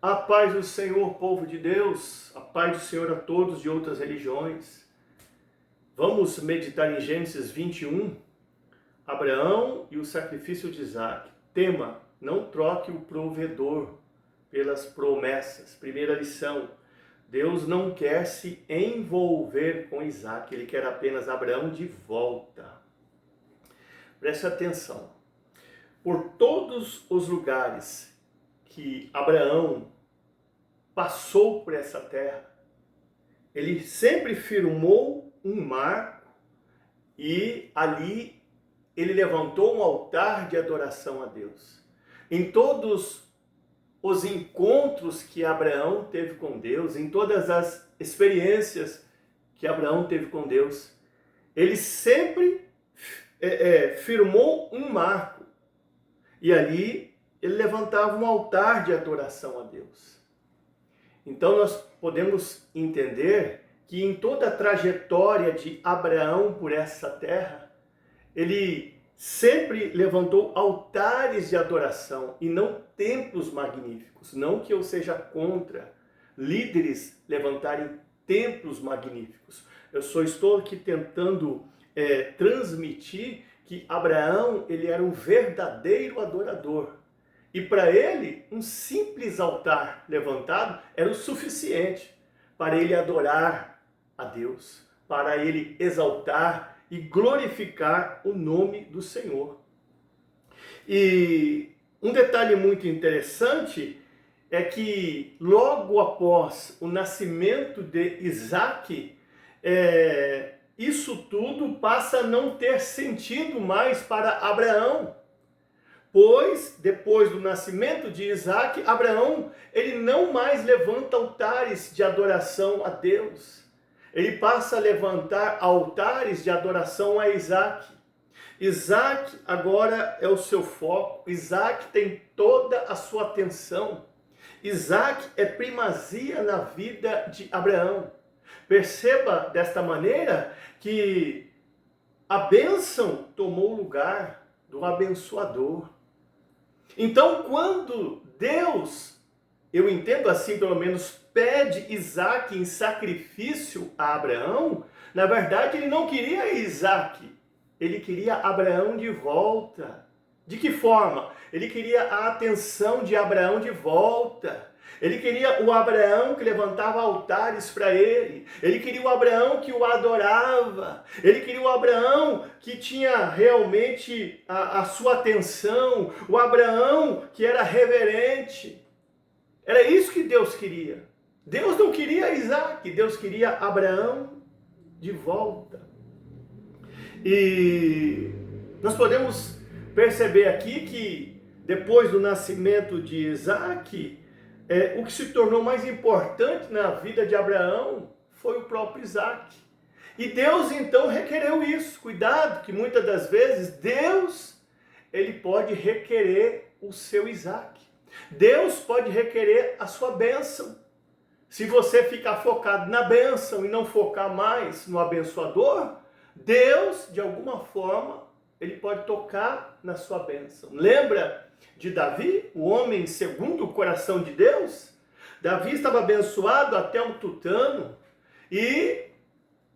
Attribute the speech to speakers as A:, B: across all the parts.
A: A paz do Senhor, povo de Deus, a paz do Senhor a todos de outras religiões. Vamos meditar em Gênesis 21, Abraão e o sacrifício de Isaac. Tema: não troque o provedor pelas promessas. Primeira lição: Deus não quer se envolver com Isaac, ele quer apenas Abraão de volta. Preste atenção. Por todos os lugares que Abraão passou por essa terra, ele sempre firmou um marco e ali ele levantou um altar de adoração a Deus. Em todos os encontros que Abraão teve com Deus, em todas as experiências que Abraão teve com Deus, ele sempre firmou um marco e ali ele levantava um altar de adoração a Deus. Então nós podemos entender que em toda a trajetória de Abraão por essa terra, ele sempre levantou altares de adoração e não templos magníficos. Não que eu seja contra líderes levantarem templos magníficos. Eu só estou aqui tentando transmitir que Abraão ele era um verdadeiro adorador. E para ele, um simples altar levantado era o suficiente para ele adorar a Deus, para ele exaltar e glorificar o nome do Senhor. E um detalhe muito interessante é que logo após o nascimento de Isaac, isso tudo passa a não ter sentido mais para Abraão. Pois, depois do nascimento de Isaac, Abraão, ele não mais levanta altares de adoração a Deus. Ele passa a levantar altares de adoração a Isaac. Isaac agora é o seu foco. Isaac tem toda a sua atenção. Isaac é primazia na vida de Abraão. Perceba desta maneira que a bênção tomou o lugar do abençoador. Então, quando Deus, eu entendo assim pelo menos, pede Isaac em sacrifício a Abraão, na verdade ele não queria Isaac, ele queria Abraão de volta. De que forma? Ele queria a atenção de Abraão de volta. Ele queria o Abraão que levantava altares para ele. Ele queria o Abraão que o adorava. Ele queria o Abraão que tinha realmente a sua atenção. O Abraão que era reverente. Era isso que Deus queria. Deus não queria Isaac, Deus queria Abraão de volta. E nós podemos perceber aqui que depois do nascimento de Isaac, o que se tornou mais importante na vida de Abraão foi o próprio Isaac. E Deus então requereu isso. Cuidado, que muitas das vezes Deus, ele pode requerer o seu Isaac. Deus pode requerer a sua bênção. Se você ficar focado na bênção e não focar mais no abençoador, Deus, de alguma forma, ele pode tocar na sua bênção. Lembra de Davi, o homem segundo o coração de Deus? Davi estava abençoado até o tutano e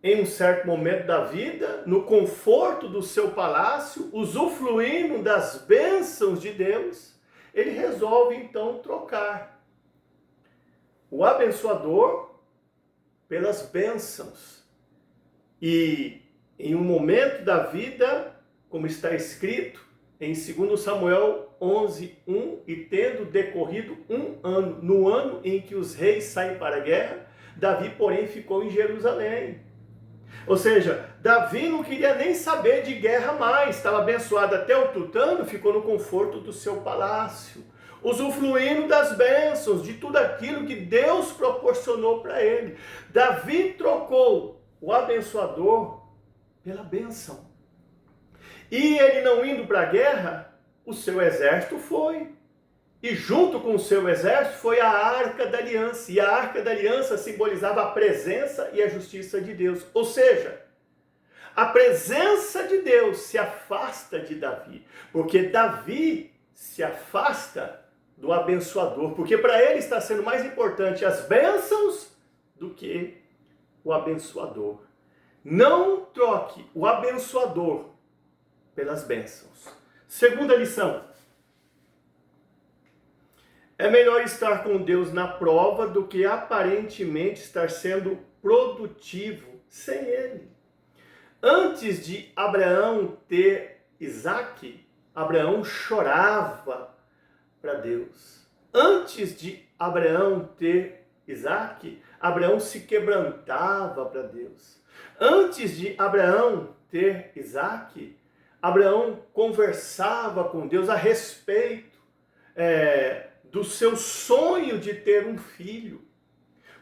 A: em um certo momento da vida, no conforto do seu palácio, usufruindo das bênçãos de Deus, ele resolve então trocar o abençoador pelas bênçãos. E em um momento da vida, como está escrito em 2 Samuel 11:1, e tendo decorrido um ano, no ano em que os reis saem para a guerra, Davi, porém, ficou em Jerusalém. Ou seja, Davi não queria nem saber de guerra mais, estava abençoado até o tutano, ficou no conforto do seu palácio, usufruindo das bênçãos, de tudo aquilo que Deus proporcionou para ele. Davi trocou o abençoador pela bênção. E ele não indo para a guerra, o seu exército foi. E junto com o seu exército foi a Arca da Aliança. E a Arca da Aliança simbolizava a presença e a justiça de Deus. Ou seja, a presença de Deus se afasta de Davi. Porque Davi se afasta do abençoador, porque para ele está sendo mais importante as bênçãos do que o abençoador. Não troque o abençoador pelas bênçãos. Segunda lição. É melhor estar com Deus na prova do que aparentemente estar sendo produtivo sem Ele. Antes de Abraão ter Isaque, Abraão chorava para Deus. Antes de Abraão ter Isaque, Abraão se quebrantava para Deus. Antes de Abraão ter Isaque, Abraão conversava com Deus a respeito do seu sonho de ter um filho.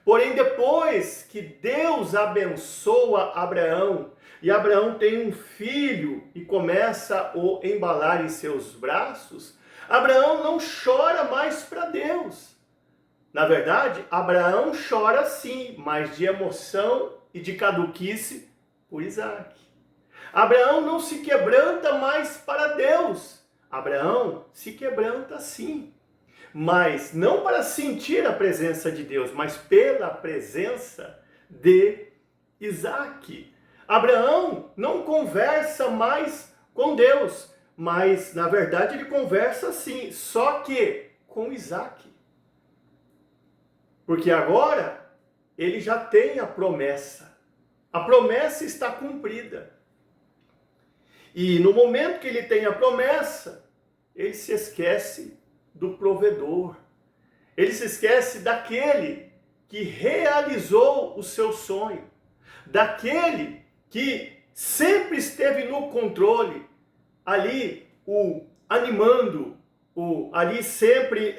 A: Porém, depois que Deus abençoa Abraão, e Abraão tem um filho e começa a o embalar em seus braços, Abraão não chora mais para Deus. Na verdade, Abraão chora sim, mas de emoção e de caduquice por Isaque. Abraão não se quebranta mais para Deus. Abraão se quebranta sim, mas não para sentir a presença de Deus, mas pela presença de Isaque. Abraão não conversa mais com Deus, mas na verdade ele conversa sim, só que com Isaque. Porque agora ele já tem a promessa. A promessa está cumprida. E no momento que ele tem a promessa, ele se esquece do provedor. Ele se esquece daquele que realizou o seu sonho. Daquele que sempre esteve no controle, ali o animando, ali sempre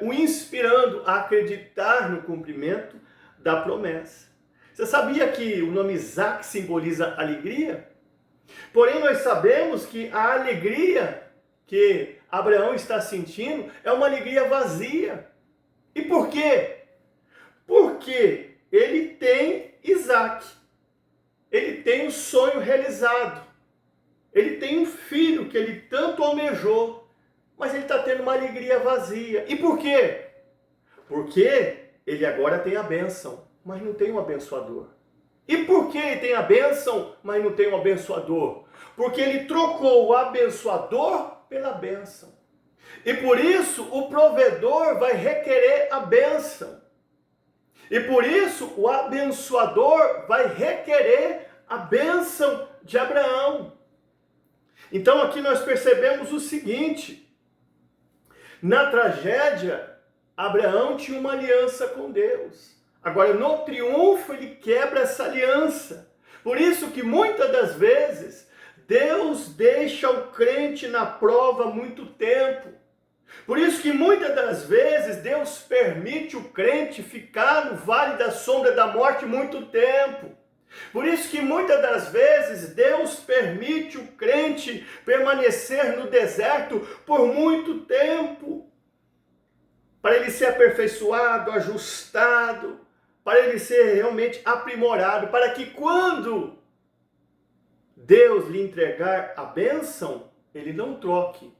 A: o inspirando a acreditar no cumprimento da promessa. Você sabia que o nome Isaque simboliza alegria? Porém, nós sabemos que a alegria que Abraão está sentindo é uma alegria vazia. E por quê? Porque ele tem Isaque. Ele tem o sonho realizado. Ele tem um filho que ele tanto almejou. Mas ele está tendo uma alegria vazia. E por quê? Porque ele agora tem a bênção, mas não tem um abençoador. E por que ele tem a bênção, mas não tem um abençoador? Porque ele trocou o abençoador pela bênção. E por isso o provedor vai requerer a bênção. E por isso o abençoador vai requerer a bênção de Abraão. Então aqui nós percebemos o seguinte: na tragédia, Abraão tinha uma aliança com Deus. Agora, no triunfo, ele quebra essa aliança. Por isso que muitas das vezes, Deus deixa o crente na prova muito tempo. Por isso que muitas das vezes, Deus permite o crente ficar no vale da sombra da morte muito tempo. Por isso que muitas das vezes, Deus permite o crente permanecer no deserto por muito tempo. Para ele ser aperfeiçoado, ajustado, para ele ser realmente aprimorado, para que quando Deus lhe entregar a bênção, ele não troque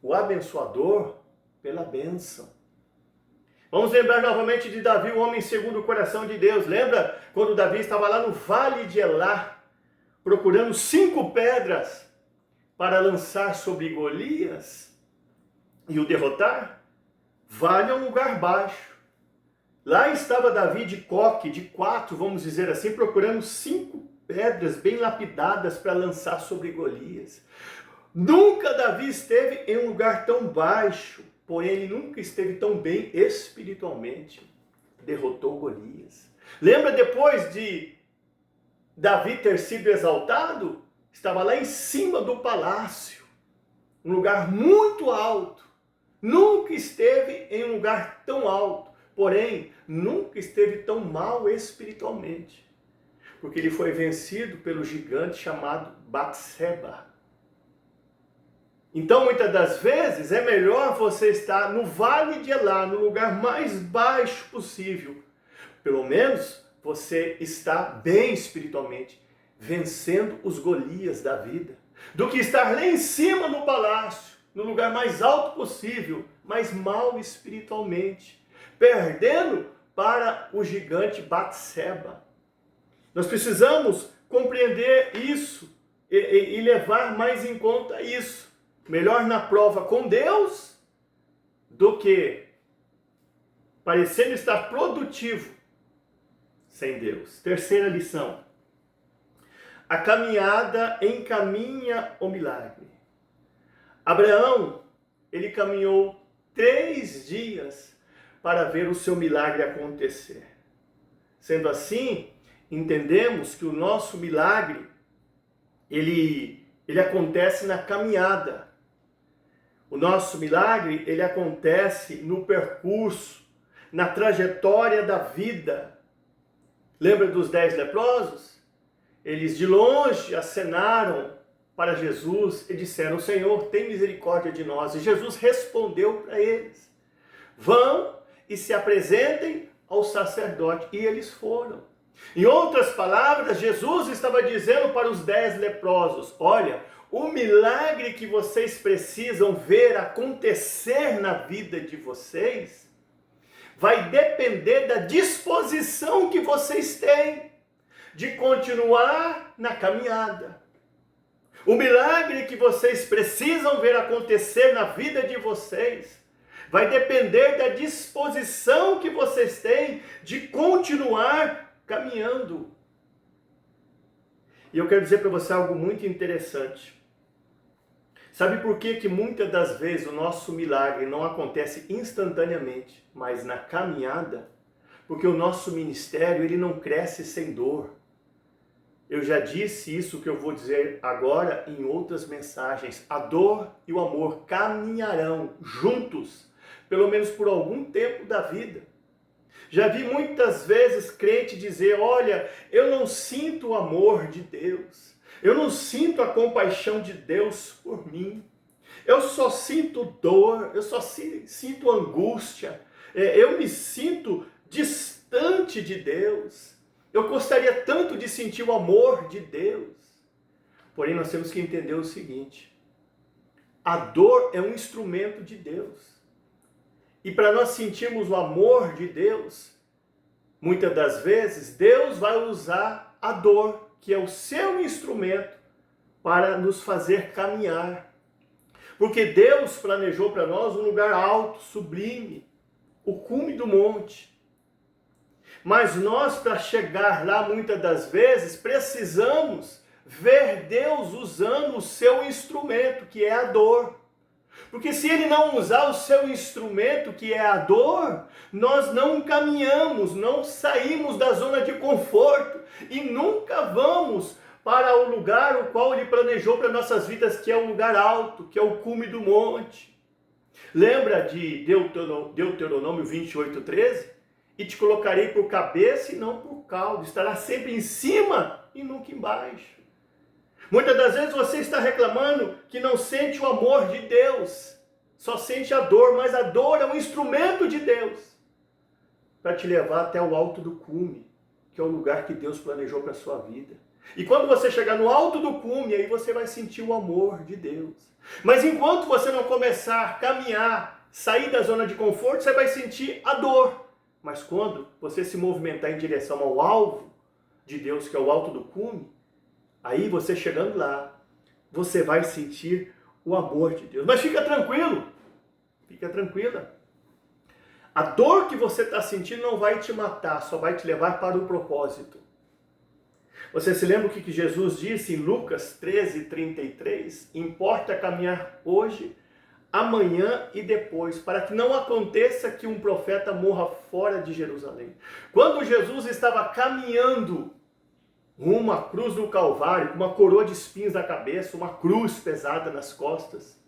A: o abençoador pela bênção. Vamos lembrar novamente de Davi, o homem segundo o coração de Deus. Lembra quando Davi estava lá no vale de Elá, procurando 5 pedras para lançar sobre Golias e o derrotar? Vale é um lugar baixo. Lá estava Davi de coque, de 4, vamos dizer assim, procurando 5 pedras bem lapidadas para lançar sobre Golias. Nunca Davi esteve em um lugar tão baixo, porém ele nunca esteve tão bem espiritualmente. Derrotou Golias. Lembra depois de Davi ter sido exaltado? Estava lá em cima do palácio, um lugar muito alto. Nunca esteve em um lugar tão alto, porém, nunca esteve tão mal espiritualmente, porque ele foi vencido pelo gigante chamado Batseba. Então, muitas das vezes, é melhor você estar no vale de Elá, no lugar mais baixo possível. Pelo menos, você está bem espiritualmente, vencendo os Golias da vida, do que estar lá em cima no palácio, no lugar mais alto possível, mas mal espiritualmente, perdendo para o gigante Batseba. Nós precisamos compreender isso e levar mais em conta isso. Melhor na prova com Deus do que parecendo estar produtivo sem Deus. Terceira lição. A caminhada encaminha o milagre. Abraão, ele caminhou 3 dias para ver o seu milagre acontecer. Sendo assim, entendemos que o nosso milagre, ele acontece na caminhada. O nosso milagre, ele acontece no percurso, na trajetória da vida. Lembra dos 10 leprosos? Eles de longe acenaram para Jesus e disseram: Senhor, tem misericórdia de nós. E Jesus respondeu para eles: vão e se apresentem ao sacerdote. E eles foram. Em outras palavras, Jesus estava dizendo para os 10 leprosos: olha, o milagre que vocês precisam ver acontecer na vida de vocês vai depender da disposição que vocês têm de continuar na caminhada. O milagre que vocês precisam ver acontecer na vida de vocês vai depender da disposição que vocês têm de continuar caminhando. E eu quero dizer para você algo muito interessante. Sabe por que muitas das vezes o nosso milagre não acontece instantaneamente, mas na caminhada? Porque o nosso ministério, ele não cresce sem dor. Eu já disse isso que eu vou dizer agora em outras mensagens. A dor e o amor caminharão juntos, pelo menos por algum tempo da vida. Já vi muitas vezes crente dizer: olha, eu não sinto o amor de Deus. Eu não sinto a compaixão de Deus por mim. Eu só sinto dor, eu só sinto angústia. Eu me sinto distante de Deus. Eu gostaria tanto de sentir o amor de Deus. Porém, nós temos que entender o seguinte: a dor é um instrumento de Deus. E para nós sentirmos o amor de Deus, muitas das vezes, Deus vai usar a dor, que é o seu instrumento, para nos fazer caminhar. Porque Deus planejou para nós um lugar alto, sublime, o cume do monte. Mas nós, para chegar lá, muitas das vezes, precisamos ver Deus usando o seu instrumento, que é a dor. Porque se Ele não usar o seu instrumento, que é a dor, nós não caminhamos, não saímos da zona de conforto e nunca vamos para o lugar o qual Ele planejou para nossas vidas, que é o lugar alto, que é o cume do monte. Lembra de Deuteronômio 28:13? E te colocarei por cabeça e não por cauda. Estará sempre em cima e nunca embaixo. Muitas das vezes você está reclamando que não sente o amor de Deus. Só sente a dor, mas a dor é um instrumento de Deus para te levar até o alto do cume, que é o lugar que Deus planejou para a sua vida. E quando você chegar no alto do cume, aí você vai sentir o amor de Deus. Mas enquanto você não começar a caminhar, sair da zona de conforto, você vai sentir a dor. Mas quando você se movimentar em direção ao alvo de Deus, que é o alto do cume, aí você chegando lá, você vai sentir o amor de Deus. Mas fica tranquilo, fica tranquila. A dor que você está sentindo não vai te matar, só vai te levar para o propósito. Você se lembra o que Jesus disse em Lucas 13:33? Importa caminhar hoje, amanhã e depois, para que não aconteça que um profeta morra fora de Jerusalém. Quando Jesus estava caminhando rumo à cruz do Calvário, com uma coroa de espinhos na cabeça, uma cruz pesada nas costas,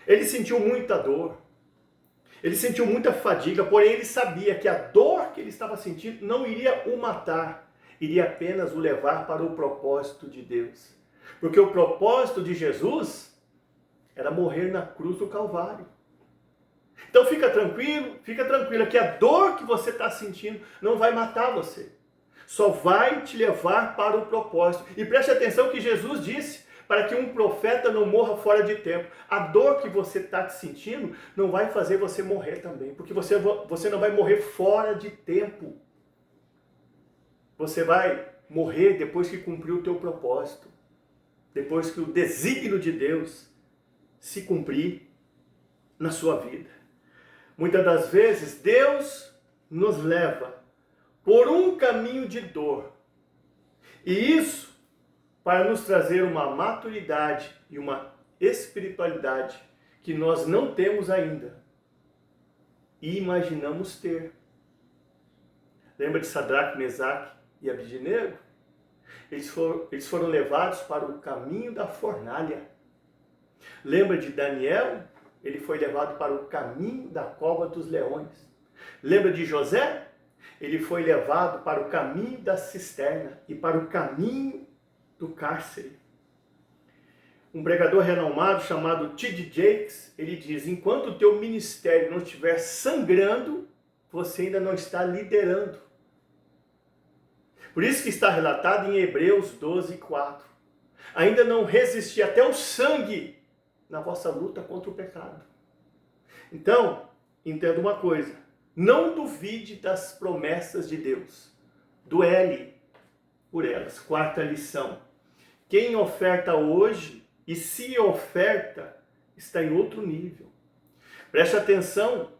A: ele sentiu muita dor, ele sentiu muita fadiga, porém ele sabia que a dor que ele estava sentindo não iria o matar, iria apenas o levar para o propósito de Deus. Porque o propósito de Jesus era morrer na cruz do Calvário. Então fica tranquilo, fica tranquila que a dor que você está sentindo não vai matar você. Só vai te levar para o propósito. E preste atenção que Jesus disse para que um profeta não morra fora de tempo. A dor que você está sentindo não vai fazer você morrer também, porque você não vai morrer fora de tempo. Você vai morrer depois que cumprir o teu propósito, depois que o desígnio de Deus se cumprir na sua vida. Muitas das vezes, Deus nos leva por um caminho de dor. E isso para nos trazer uma maturidade e uma espiritualidade que nós não temos ainda e imaginamos ter. Lembra de Sadraque, Mesaque e Abednego? Eles foram levados para o caminho da fornalha. Lembra de Daniel? Ele foi levado para o caminho da cova dos leões. Lembra de José? Ele foi levado para o caminho da cisterna e para o caminho do cárcere. Um pregador renomado chamado T.D. Jakes, ele diz: enquanto o teu ministério não estiver sangrando, você ainda não está liderando. Por isso que está relatado em Hebreus 12:4. Ainda não resisti até o sangue na vossa luta contra o pecado. Então, entenda uma coisa. Não duvide das promessas de Deus. Duele por elas. Quarta lição. Quem oferta hoje e se oferta está em outro nível. Preste atenção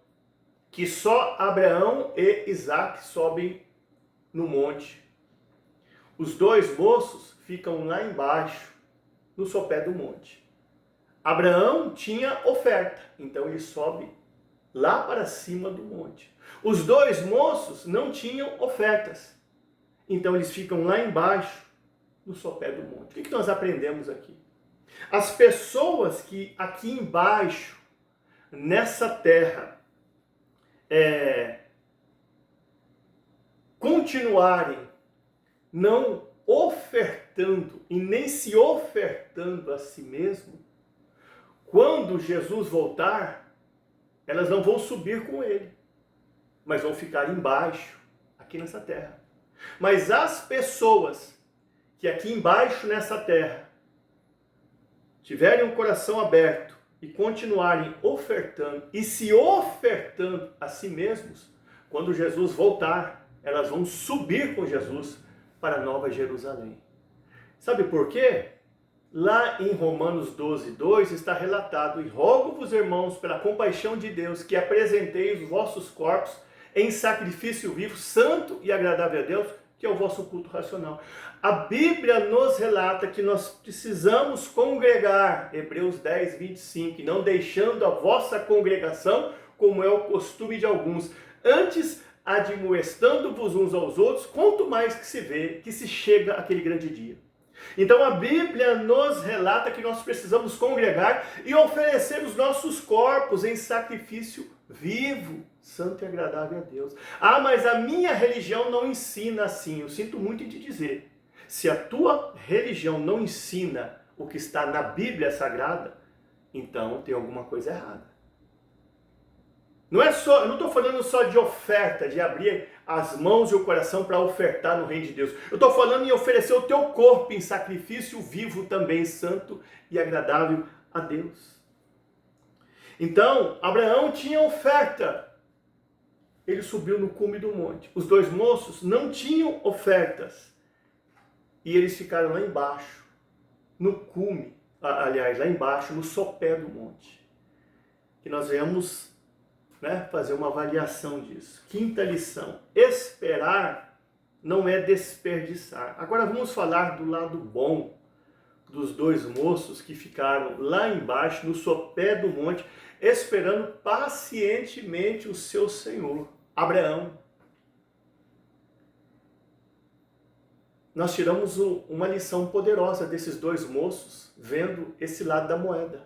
A: que só Abraão e Isaac sobem no monte. Os dois moços ficam lá embaixo, no sopé do monte. Abraão tinha oferta, então ele sobe lá para cima do monte. Os dois moços não tinham ofertas, então eles ficam lá embaixo, no sopé do monte. O que nós aprendemos aqui? As pessoas que aqui embaixo, nessa terra, continuarem não ofertando e nem se ofertando a si mesmo, quando Jesus voltar, elas não vão subir com ele, mas vão ficar embaixo, aqui nessa terra. Mas as pessoas que aqui embaixo nessa terra tiverem um coração aberto e continuarem ofertando e se ofertando a si mesmos, quando Jesus voltar, elas vão subir com Jesus para a Nova Jerusalém. Sabe por quê? Lá em Romanos 12:2 está relatado: e rogo-vos, irmãos, pela compaixão de Deus, que apresenteis os vossos corpos em sacrifício vivo, santo e agradável a Deus, que é o vosso culto racional. A Bíblia nos relata que nós precisamos congregar, Hebreus 10:25, não deixando a vossa congregação, como é o costume de alguns, antes admoestando-vos uns aos outros, quanto mais que se vê que se chega aquele grande dia. Então a Bíblia nos relata que nós precisamos congregar e oferecer os nossos corpos em sacrifício vivo, santo e agradável a Deus. Ah, mas a minha religião não ensina assim. Eu sinto muito em te dizer. Se a tua religião não ensina o que está na Bíblia Sagrada, então tem alguma coisa errada. Eu não estou falando só de oferta, de abrir as mãos e o coração para ofertar no reino de Deus. Eu estou falando em oferecer o teu corpo em sacrifício vivo também, santo e agradável a Deus. Então, Abraão tinha oferta. Ele subiu no cume do monte. Os dois moços não tinham ofertas. E eles ficaram lá embaixo, no cume, aliás, lá embaixo, no sopé do monte. Que nós venhamos fazer uma avaliação disso. Quinta lição: esperar não é desperdiçar. Agora vamos falar do lado bom dos dois moços que ficaram lá embaixo, no sopé do monte, esperando pacientemente o seu Senhor, Abraão. Nós tiramos uma lição poderosa desses dois moços, vendo esse lado da moeda.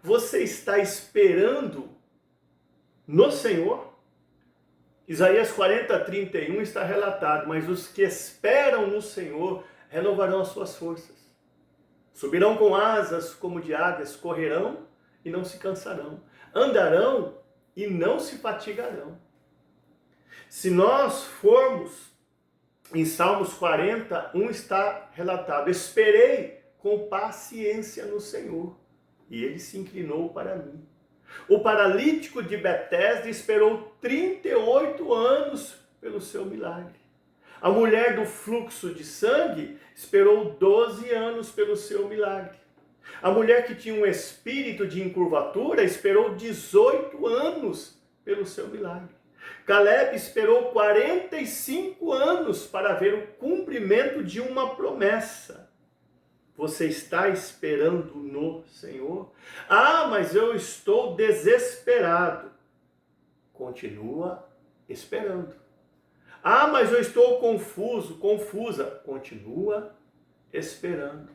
A: Você está esperando no Senhor? Isaías 40:31 está relatado: mas os que esperam no Senhor renovarão as suas forças. Subirão com asas como de águias, correrão e não se cansarão, andarão e não se fatigarão. Se nós formos em Salmos 40:1 está relatado: esperei com paciência no Senhor, e ele se inclinou para mim. O paralítico de Betesda esperou 38 anos pelo seu milagre. A mulher do fluxo de sangue esperou 12 anos pelo seu milagre. A mulher que tinha um espírito de encurvatura esperou 18 anos pelo seu milagre. Caleb esperou 45 anos para ver o cumprimento de uma promessa. Você está esperando no Senhor? Ah, mas eu estou desesperado. Continua esperando. Ah, mas eu estou confuso, confusa. Continua esperando.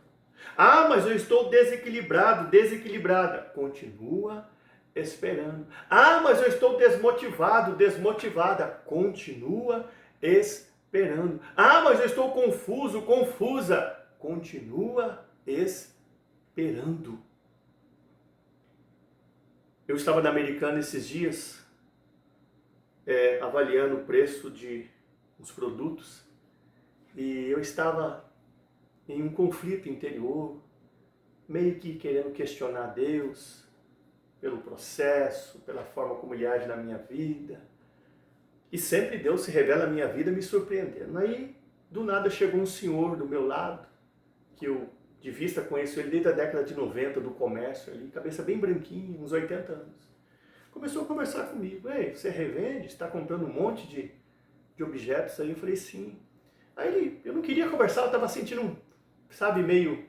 A: Ah, mas eu estou desequilibrado, desequilibrada. Continua esperando. Ah, mas eu estou desmotivado, desmotivada. Continua esperando. Ah, mas eu estou confuso, confusa. Continua esperando. Eu estava na Americana esses dias, avaliando o preço de uns produtos, e eu estava em um conflito interior, meio que querendo questionar Deus pelo processo, pela forma como Ele age na minha vida. E sempre Deus se revela na minha vida me surpreendendo. Aí, do nada, chegou um senhor do meu lado, que eu de vista conheço ele desde a década de 90 do comércio, ali, cabeça bem branquinha, uns 80 anos. Começou a conversar comigo. Ei, você revende? Você está comprando um monte de objetos aí? Eu falei, sim. Aí eu não queria conversar, eu estava sentindo, sabe, meio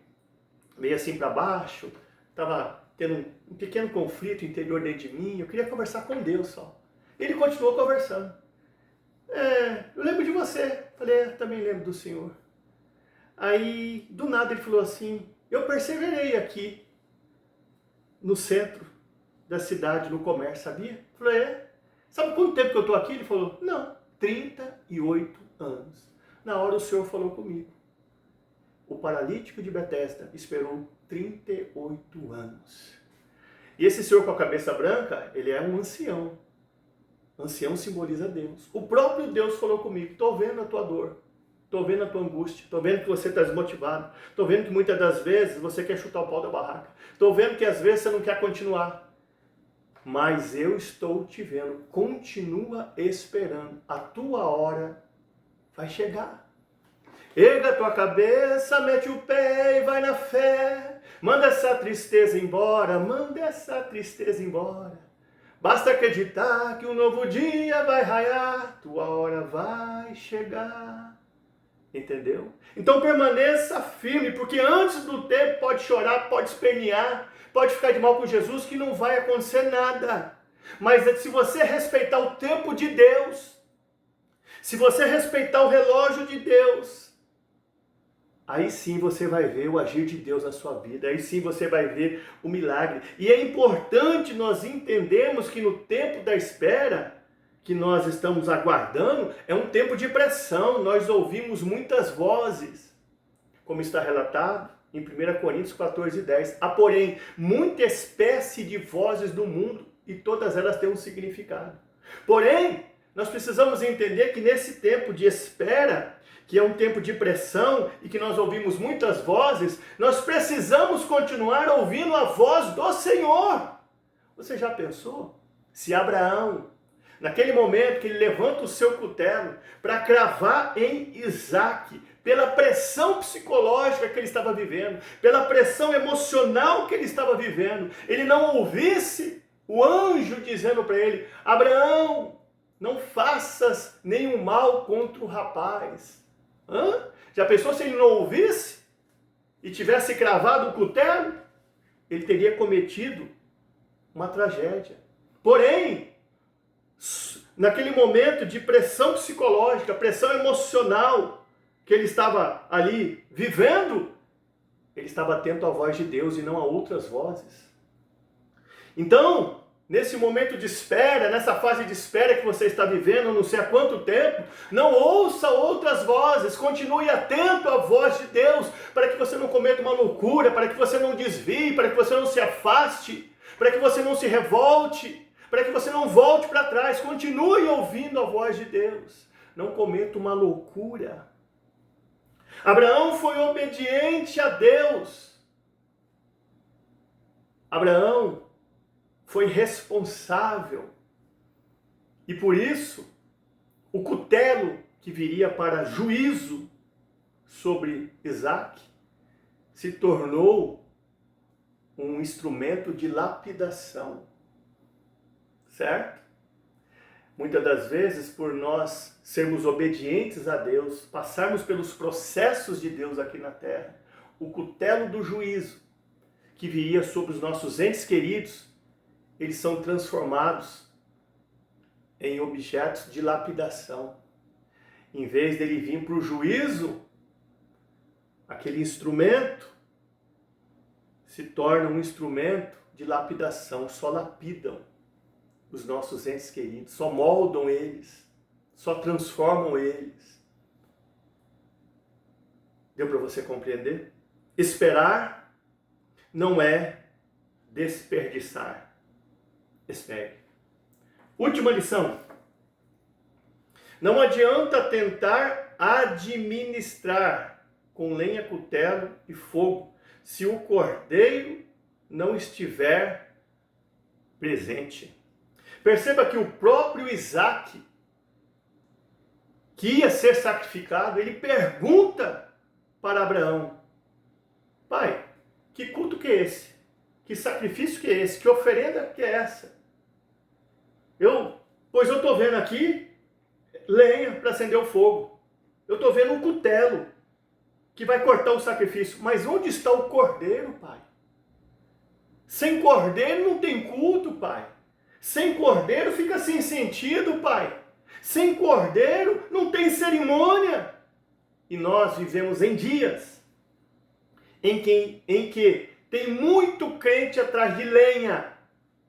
A: assim para baixo, estava tendo um pequeno conflito interior dentro de mim, eu queria conversar com Deus só. Ele continuou conversando. Eu lembro de você. Falei, também lembro do Senhor. Aí, do nada, ele falou assim, eu perseverei aqui no centro da cidade, no comércio, sabia? Eu falei, sabe quanto tempo que eu estou aqui? Ele falou, não, 38 anos. Na hora o Senhor falou comigo. O paralítico de Betesda esperou 38 anos. E esse senhor com a cabeça branca, ele é um ancião. Ancião simboliza Deus. O próprio Deus falou comigo, estou vendo a tua dor. Estou vendo a tua angústia, estou vendo que você está desmotivado, estou vendo que muitas das vezes você quer chutar o pau da barraca, estou vendo que às vezes você não quer continuar, mas eu estou te vendo, continua esperando, a tua hora vai chegar. Erga a tua cabeça, mete o pé e vai na fé, manda essa tristeza embora, manda essa tristeza embora, basta acreditar que um novo dia vai raiar, tua hora vai chegar. Entendeu? Então permaneça firme, porque antes do tempo pode chorar, pode espernear, pode ficar de mal com Jesus, que não vai acontecer nada. Mas se você respeitar o tempo de Deus, se você respeitar o relógio de Deus, aí sim você vai ver o agir de Deus na sua vida, aí sim você vai ver o milagre. E é importante nós entendermos que no tempo da espera, que nós estamos aguardando, é um tempo de pressão. Nós ouvimos muitas vozes, como está relatado em 1 Coríntios 14:10. Há, porém, muita espécie de vozes do mundo, e todas elas têm um significado. Porém, nós precisamos entender que nesse tempo de espera, que é um tempo de pressão, e que nós ouvimos muitas vozes, nós precisamos continuar ouvindo a voz do Senhor. Você já pensou? Se Abraão, naquele momento que ele levanta o seu cutelo para cravar em Isaque, pela pressão psicológica que ele estava vivendo, pela pressão emocional que ele estava vivendo, ele não ouvisse o anjo dizendo para ele, Abraão, não faças nenhum mal contra o rapaz. Já pensou se ele não ouvisse e tivesse cravado o cutelo? Ele teria cometido uma tragédia. Porém, naquele momento de pressão psicológica, pressão emocional que ele estava ali vivendo, ele estava atento à voz de Deus e não a outras vozes. Então, nesse momento de espera, nessa fase de espera que você está vivendo, não sei há quanto tempo, não ouça outras vozes, continue atento à voz de Deus, para que você não cometa uma loucura, para que você não desvie, para que você não se afaste, para que você não se revolte, para que você não volte para trás, continue ouvindo a voz de Deus. Não cometa uma loucura. Abraão foi obediente a Deus. Abraão foi responsável. E por isso, o cutelo que viria para juízo sobre Isaque se tornou um instrumento de lapidação. Certo? Muitas das vezes, por nós sermos obedientes a Deus, passarmos pelos processos de Deus aqui na terra, o cutelo do juízo que viria sobre os nossos entes queridos, eles são transformados em objetos de lapidação. Em vez dele vir para o juízo, aquele instrumento se torna um instrumento de lapidação, só lapidam os nossos entes queridos, só moldam eles, só transformam eles. Deu para você compreender? Esperar não é desperdiçar. Espere. Última lição. Não adianta tentar administrar com lenha, cutelo e fogo se o cordeiro não estiver presente. Perceba que o próprio Isaque, que ia ser sacrificado, ele pergunta para Abraão: pai, que culto que é esse? Que sacrifício que é esse? Que oferenda que é essa? Pois eu estou vendo aqui lenha para acender o fogo. Eu estou vendo um cutelo que vai cortar o sacrifício. Mas onde está o cordeiro, pai? Sem cordeiro não tem culto, pai. Sem cordeiro fica sem sentido, pai. Sem cordeiro não tem cerimônia. E nós vivemos em dias em que tem muito crente atrás de lenha,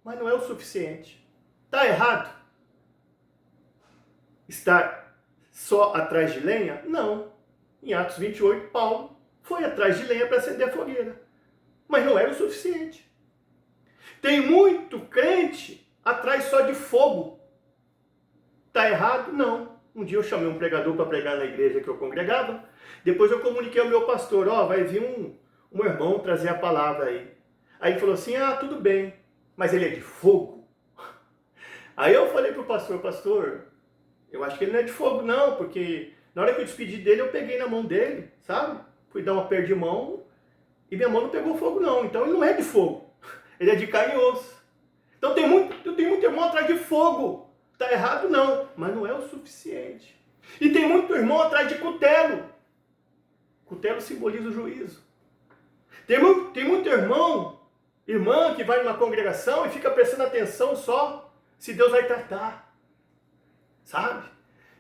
A: mas não é o suficiente. Está errado estar só atrás de lenha? Não. Em Atos 28, Paulo foi atrás de lenha para acender a fogueira. Mas não era o suficiente. Tem muito crente atrás só de fogo. Está errado? Não. Um dia eu chamei um pregador para pregar na igreja que eu congregava. Depois eu comuniquei ao meu pastor: vai vir um irmão trazer a palavra aí. Aí ele falou assim: tudo bem, mas ele é de fogo. Aí eu falei para o pastor, eu acho que ele não é de fogo não, porque na hora que eu despedi dele, eu peguei na mão dele, sabe? Fui dar uma aperto de mão e minha mão não pegou fogo não, então ele não é de fogo, ele é de carne e osso. Então tem muito irmão atrás de fogo, tá errado não, mas não é o suficiente. E tem muito irmão atrás de cutelo. Cutelo simboliza o juízo. Tem muito irmã que vai numa congregação e fica prestando atenção só se Deus vai tratar, sabe?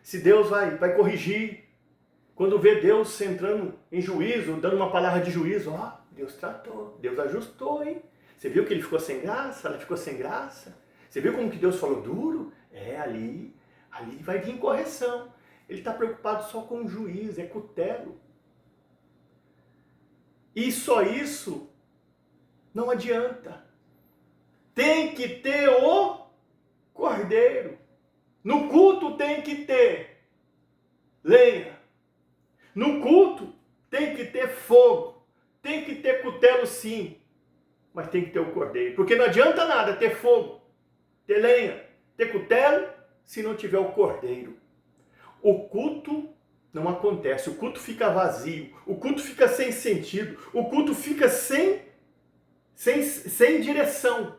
A: Se Deus vai corrigir. Quando vê Deus entrando em juízo, dando uma palavra de juízo, Deus tratou, Deus ajustou, hein? Você viu que ele ficou sem graça? Ela ficou sem graça? Você viu como que Deus falou duro? Ali vai vir correção. Ele está preocupado só com o juízo, é cutelo. E só isso não adianta. Tem que ter o cordeiro. No culto tem que ter lenha. No culto tem que ter fogo. Tem que ter cutelo sim. Mas tem que ter o cordeiro. Porque não adianta nada ter fogo, ter lenha, ter cutelo, se não tiver o cordeiro. O culto não acontece. O culto fica vazio. O culto fica sem sentido. O culto fica sem direção.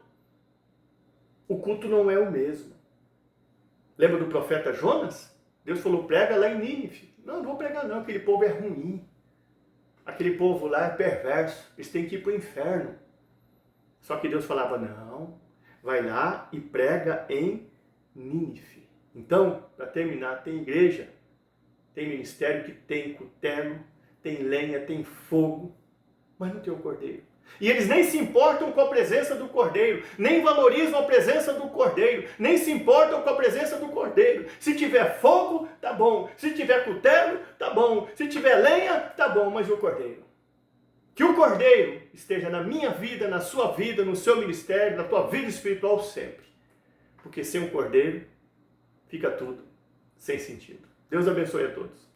A: O culto não é o mesmo. Lembra do profeta Jonas? Deus falou: prega lá em Nínive. Não vou pregar não, aquele povo é ruim. Aquele povo lá é perverso. Eles têm que ir para o inferno. Só que Deus falava: não, vai lá e prega em Nínive. Então, para terminar, tem igreja, tem ministério que tem cutelo, tem lenha, tem fogo, mas não tem o cordeiro. E eles nem se importam com a presença do cordeiro, nem valorizam a presença do cordeiro, nem se importam com a presença do cordeiro. Se tiver fogo, tá bom. Se tiver cutelo, tá bom. Se tiver lenha, tá bom, mas e o cordeiro? Que o cordeiro esteja na minha vida, na sua vida, no seu ministério, na tua vida espiritual sempre. Porque sem o cordeiro, fica tudo sem sentido. Deus abençoe a todos.